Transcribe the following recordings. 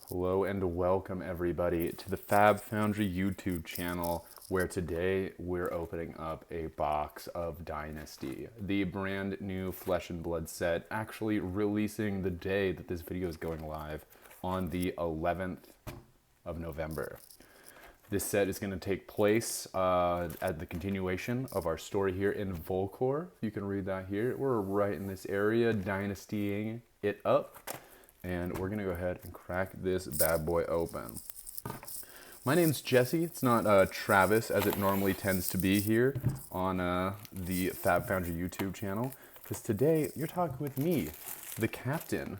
Hello and welcome everybody to the FaB Foundry YouTube channel, where today we're opening up a box of Dynasty, the brand new Flesh and Blood set, actually releasing the day that this video is going live on the 11th of November. This set is going to take place at the continuation of our story here in Volcor. You can read that here. We're right in this area, dynastying it up. And we're going to go ahead and crack this bad boy open. My name's Jesse. It's not Travis, as it normally tends to be here on the FaB Foundry YouTube channel. Because today, you're talking with me, the captain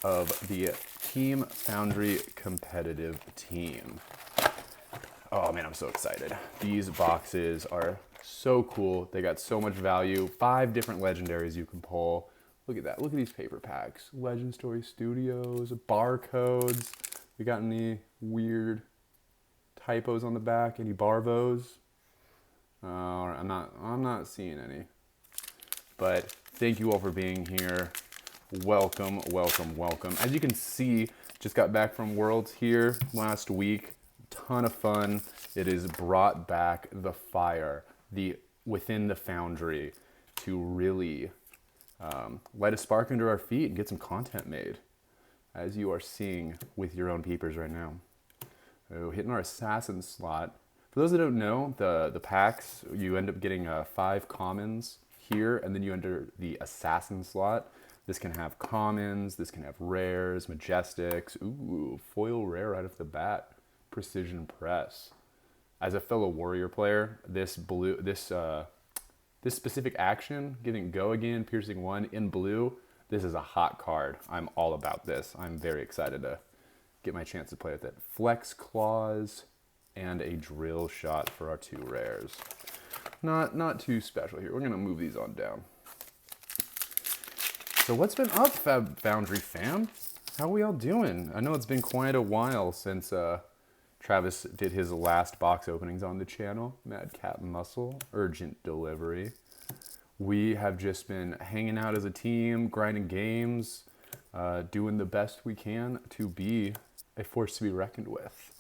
of the Team Foundry competitive team. Oh man, I'm so excited. These boxes are so cool. They got so much value. 5 different legendaries you can pull. Look at that. Look at these paper packs. Legend Story Studios, barcodes. We got any weird typos on the back? Any barvos? I'm not seeing any. But thank you all for being here. Welcome, welcome, welcome. As you can see, just got back from Worlds here last week. Ton of fun. It has brought back the fire, within the Foundry, to really light a spark under our feet and get some content made, as you are seeing with your own peepers right now. Oh, hitting our assassin slot. For those that don't know, the packs, you end up getting 5 commons here, and then you enter the assassin slot. This can have commons, this can have rares, majestics. Ooh, foil rare right off the bat. Precision press. As a fellow warrior player, this specific action, getting go again, piercing 1 in blue, this is a hot card. I'm all about this. I'm very excited to get my chance to play with it. Flex claws and a drill shot for our 2 rares. Not too special here. We're gonna move these on down. So what's been up, FaB Foundry fam? How we all doing? I know it's been quite a while since Travis did his last box openings on the channel. Madcap Muscle, urgent delivery. We have just been hanging out as a team, grinding games, doing the best we can to be a force to be reckoned with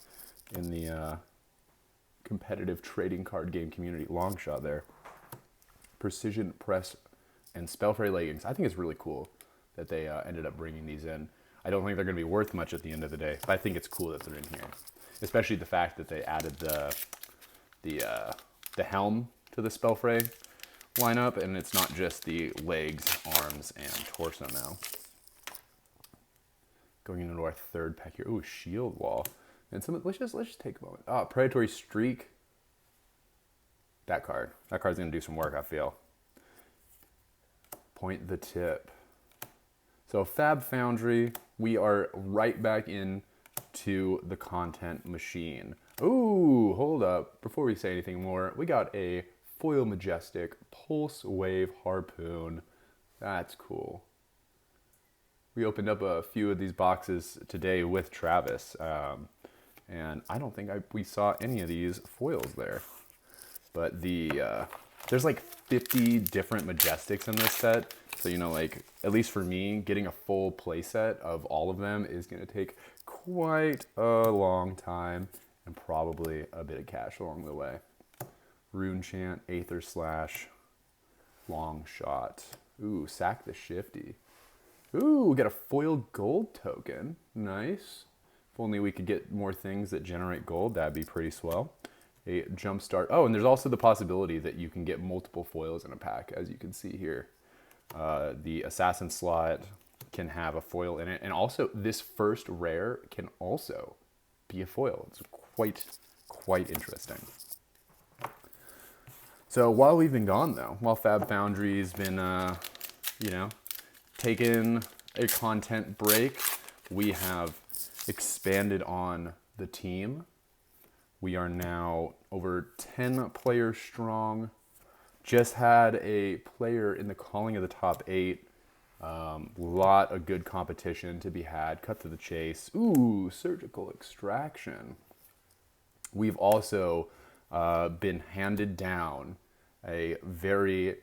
in the competitive trading card game community. Long shot there. Precision press and Spellfray leggings. I think it's really cool that they ended up bringing these in. I don't think they're going to be worth much at the end of the day, but I think it's cool that they're in here. Especially the fact that they added the helm to the Spellfray lineup, and it's not just the legs, arms, and torso now. Going into our 3rd pack here. Ooh, shield wall. And let's just take a moment. Oh, predatory streak. That card's gonna do some work, I feel. Point the tip. So FaB Foundry, we are right back in to the content machine. Ooh, hold up. Before we say anything more, we got a foil majestic pulse wave harpoon. That's cool. We opened up a few of these boxes today with Travis, and I don't think we saw any of these foils there. But there's like 50 different majestics in this set. So, you know, like, at least for me, getting a full play set of all of them is going to take quite a long time and probably a bit of cash along the way. Rune Chant, Aether Slash, Long Shot. Ooh, Sack the Shifty. Ooh, we got a foil gold token. Nice. If only we could get more things that generate gold, that'd be pretty swell. A Jumpstart. Oh, and there's also the possibility that you can get multiple foils in a pack, as you can see here. The assassin slot can have a foil in it, and also this first rare can also be a foil. It's quite interesting. So while we've been gone, though, while FaB Foundry's been taking a content break, we have expanded on the team. We are now over 10 players strong. Just had a player in the calling of the top 8. Lot of good competition to be had. Cut to the chase. Ooh, surgical extraction. We've also been handed down a very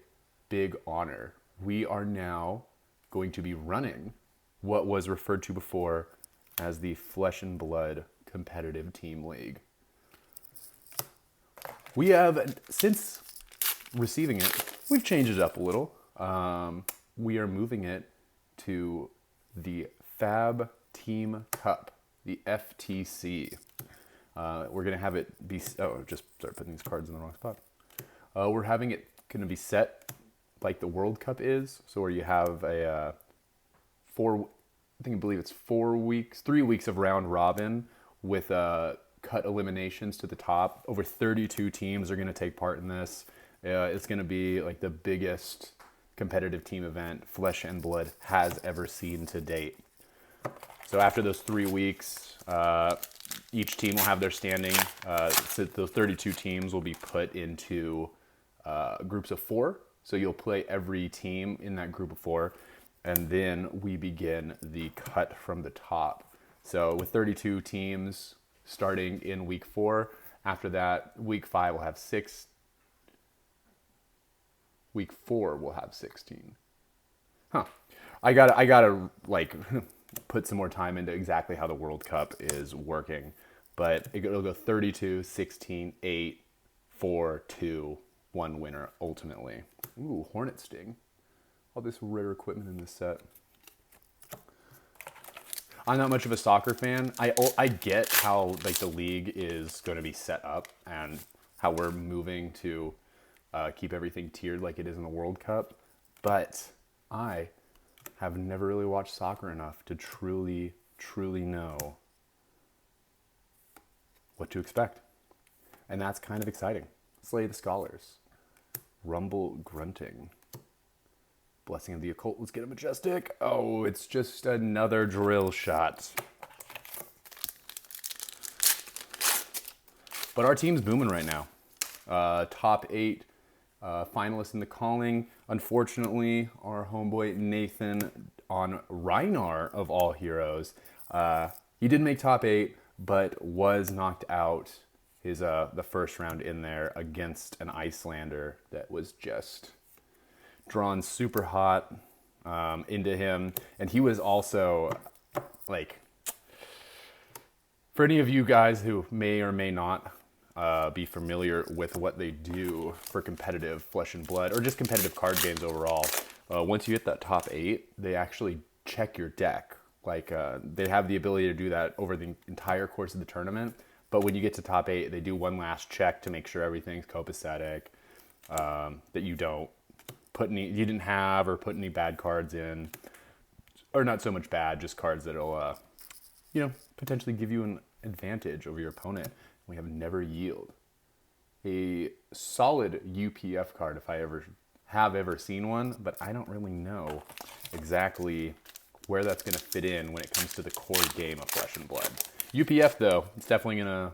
big honor. We are now going to be running what was referred to before as the Flesh and Blood Competitive Team League. We have, since receiving it, we've changed it up a little. We are moving it to the FaB Team Cup, the FTC. We're going to have it be, just start putting these cards in the wrong spot. We're having it going to be set like the World Cup is. So where you have a I believe it's 4 weeks, 3 weeks of round robin with cut eliminations to the top. Over 32 teams are going to take part in this. It's going to be like the biggest competitive team event Flesh and Blood has ever seen to date. So after those 3 weeks, each team will have their standing. So those 32 teams will be put into groups of 4. So you'll play every team in that group of 4. And then we begin the cut from the top. So with 32 teams starting in week 4, after that, week 5 will have 6. Week 4 will have 16. I gotta like put some more time into exactly how the World Cup is working. But it'll go 32, 16, 8, 4, 2, 1 winner ultimately. Ooh, Hornet Sting. All this rare equipment in this set. I'm not much of a soccer fan. I get how like the league is going to be set up and how we're moving to keep everything tiered like it is in the World Cup, but I have never really watched soccer enough to truly know what to expect, and that's kind of exciting. Slay the Scholars, Rumble Grunting. Blessing of the Occult. Let's get a Majestic. Oh, it's just another drill shot. But our team's booming right now. Top 8 finalists in the calling. Unfortunately, our homeboy Nathan on Rhinar of all heroes. He did make top 8, but was knocked out his the first round in there against an Icelander that was just drawn super hot into him. And he was also like, for any of you guys who may or may not be familiar with what they do for competitive Flesh and Blood or just competitive card games overall, once you hit that top 8, they actually check your deck. Like they have the ability to do that over the entire course of the tournament. But when you get to top 8, they do one last check to make sure everything's copacetic, that you didn't have or put any bad cards in, or not so much bad, just cards that'll, potentially give you an advantage over your opponent. We have Never Yield, a solid UPF card if I ever seen one, but I don't really know exactly where that's going to fit in when it comes to the core game of Flesh and Blood. UPF though, it's definitely gonna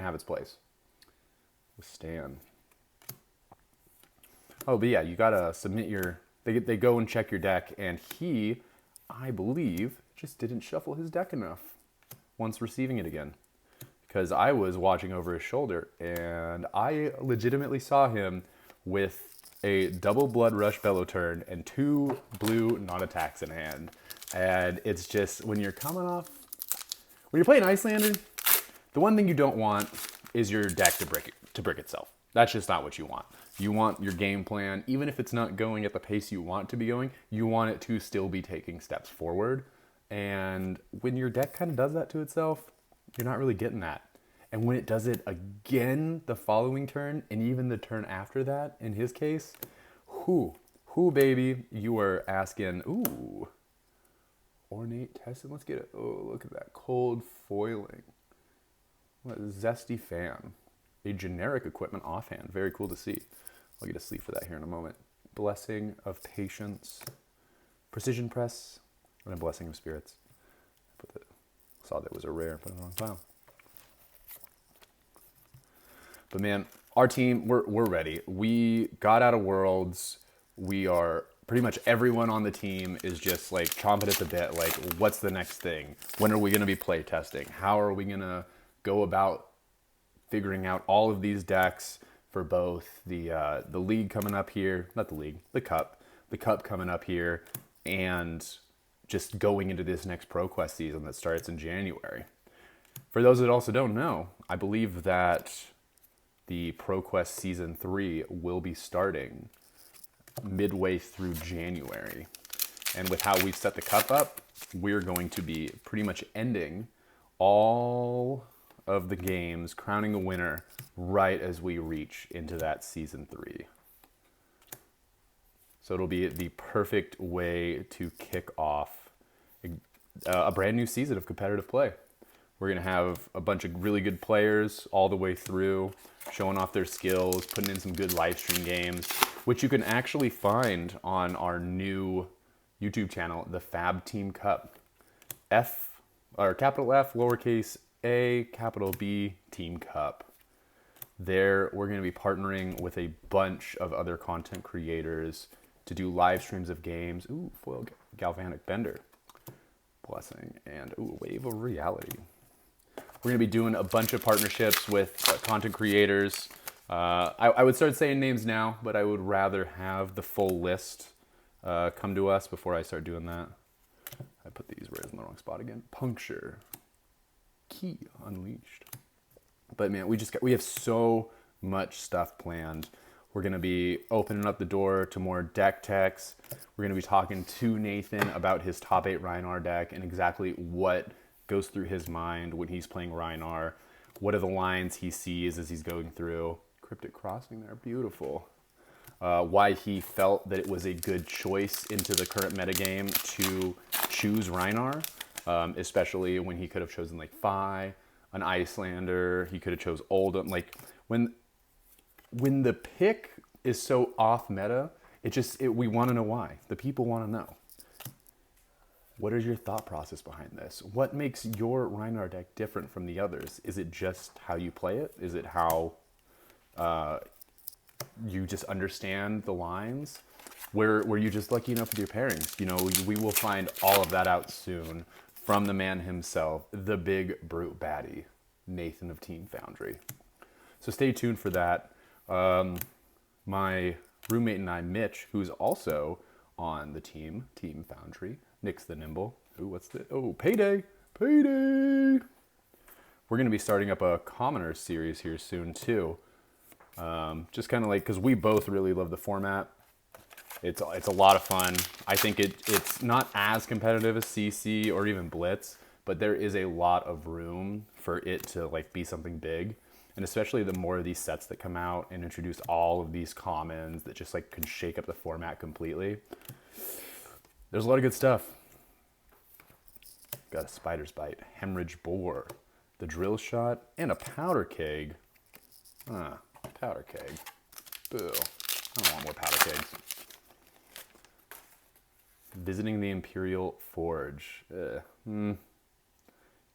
have its place. Withstand. Oh, but yeah, you gotta submit your. They go and check your deck, and he, I believe, just didn't shuffle his deck enough once receiving it again, because I was watching over his shoulder, and I legitimately saw him with a double Blood Rush Bellow turn and 2 blue non-attacks in hand, and it's just when you're playing Icelander, the one thing you don't want is your deck to brick itself. That's just not what you want. You want your game plan, even if it's not going at the pace you want it to be going, you want it to still be taking steps forward. And when your deck kind of does that to itself, you're not really getting that. And when it does it again the following turn, and even the turn after that, in his case, whoo baby, you are asking, ooh, Ornate Tessin, let's get it. Oh, look at that, cold foiling. What a zesty fan. A generic equipment offhand, very cool to see. I'll get a sleeve for that here in a moment. Blessing of Patience, Precision Press, and a Blessing of Spirits. Saw that was a rare, put it on the wrong pile. But man, our team, we're ready. We got out of Worlds. We are, pretty much everyone on the team is just like chomping at the bit, like what's the next thing? When are we gonna be play testing? How are we gonna go about figuring out all of these decks for both the league coming up here, not the league, the cup coming up here, and just going into this next ProQuest season that starts in January. For those that also don't know, I believe that the ProQuest Season 3 will be starting midway through January. And with how we've set the cup up, we're going to be pretty much ending all of the games, crowning a winner right as we reach into that Season 3. So it'll be the perfect way to kick off a brand new season of competitive play. We're going to have a bunch of really good players all the way through, showing off their skills, putting in some good live stream games, which you can actually find on our new YouTube channel, the FaB Team Cup. Capital F, lowercase a, capital B, Team Cup. There, we're going to be partnering with a bunch of other content creators to do live streams of games. Ooh, foil galvanic bender. Blessing. And ooh, wave of reality. We're going to be doing a bunch of partnerships with content creators. I would start saying names now, but I would rather have the full list come to us before I start doing that. I put these rares in the wrong spot again. Puncture. Key unleashed. But man, we have so much stuff planned. We're going to be opening up the door to more deck techs. We're going to be talking to Nathan about his top 8 Rhinar deck and exactly what goes through his mind when he's playing Rhinar. What are the lines he sees as he's going through? Cryptic Crossing there, beautiful. Why he felt that it was a good choice into the current metagame to choose Rhinar, especially when he could have chosen like Fi, an Icelander, he could have chose Oldham. Like when the pick is so off meta, we want to know why. The people want to know. What is your thought process behind this? What makes your Rhinar deck different from the others? Is it just how you play it? Is it how you just understand the lines? Were you just lucky enough with your pairings? You know, we will find all of that out soon from the man himself, the big brute baddie, Nathan of Team Foundry. So stay tuned for that. My roommate and I, Mitch, who's also on the Team Foundry, Nick's the Nimble. Ooh, Payday! Payday! We're going to be starting up a Commoner series here soon, too. Just kind of like, because we both really love the format. It's a lot of fun. I think it's not as competitive as CC or even Blitz, but there is a lot of room for it to like be something big. And especially the more of these sets that come out and introduce all of these commons that just like can shake up the format completely. There's a lot of good stuff. Got a Spider's Bite, Hemorrhage Bore, the Drill Shot, and a Powder Keg. Powder Keg. Boo. I don't want more Powder Kegs. Visiting the Imperial Forge.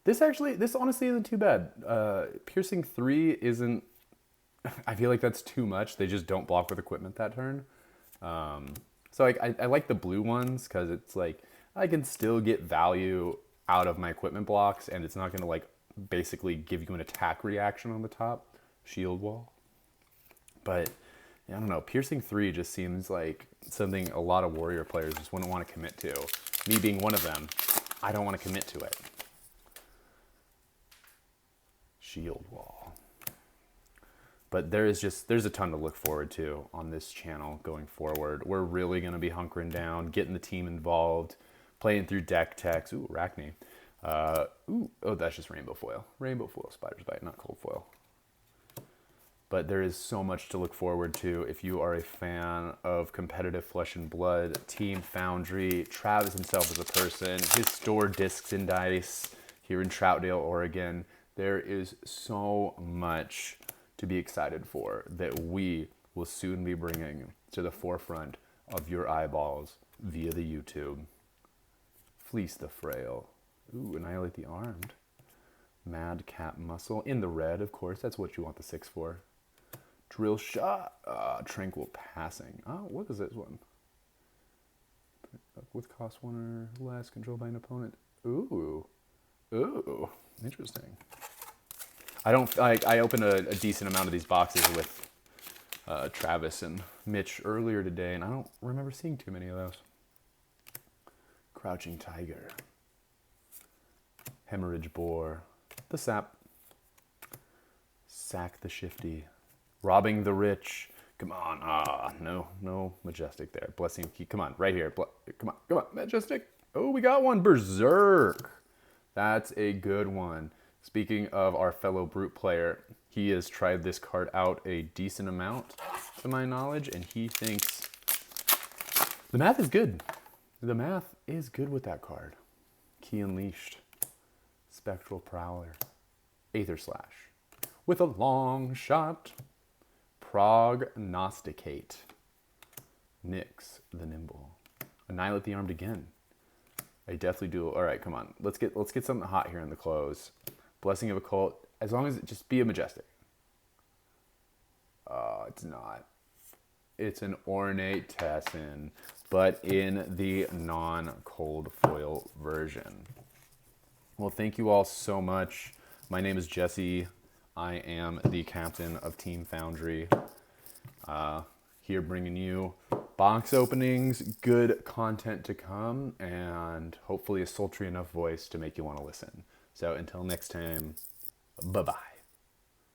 This honestly isn't too bad. Piercing 3 isn't... I feel like that's too much. They just don't block with equipment that turn. So I like the blue ones because it's like I can still get value out of my equipment blocks and it's not going to like basically give you an attack reaction on the top. Shield wall. But I don't know. Piercing 3 just seems like something a lot of warrior players just wouldn't want to commit to. Me being one of them, I don't want to commit to it. Shield wall. But there's a ton to look forward to on this channel going forward. We're really going to be hunkering down, getting the team involved, playing through deck techs. Ooh, Arachne. That's just rainbow foil. Rainbow foil, Spider's Bite, not cold foil. But there is so much to look forward to if you are a fan of competitive Flesh and Blood, Team Foundry, Travis himself as a person, his store Discs and Dice here in Troutdale, Oregon. There is so much to be excited for that we will soon be bringing to the forefront of your eyeballs via the YouTube. Fleece the Frail. Ooh, Annihilate the Armed. Madcap Muscle. In the red, of course. That's what you want the 6 for. Drill Shot. Tranquil Passing. Oh, what is this one? With cost 1 or less, controlled by an opponent. Ooh. Ooh. Interesting. I opened a decent amount of these boxes with Travis and Mitch earlier today, and I don't remember seeing too many of those. Crouching Tiger, Hemorrhage Boar, the Sap, Sack the Shifty, Robbing the Rich. Come on, no Majestic there. Blessing Key, come on, right here. Come on, Majestic. Oh, we got one, Berserk. That's a good one. Speaking of our fellow Brute player, he has tried this card out a decent amount, to my knowledge, and he thinks the math is good. The math is good with that card. Key Unleashed, Spectral Prowler, Aether Slash, with a long shot, Prognosticate, Nyx the Nimble, Annihilate the Armed again. A Deathly Duel. All right, come on. Let's get something hot here in the close. Blessing of Occult. As long as it just be a Majestic. It's not. It's an Ornate Tessin, but in the non-cold foil version. Well, thank you all so much. My name is Jesse. I am the captain of Team Foundry. Here bringing you box openings, good content to come, and hopefully a sultry enough voice to make you want to listen. So until next time, bye-bye.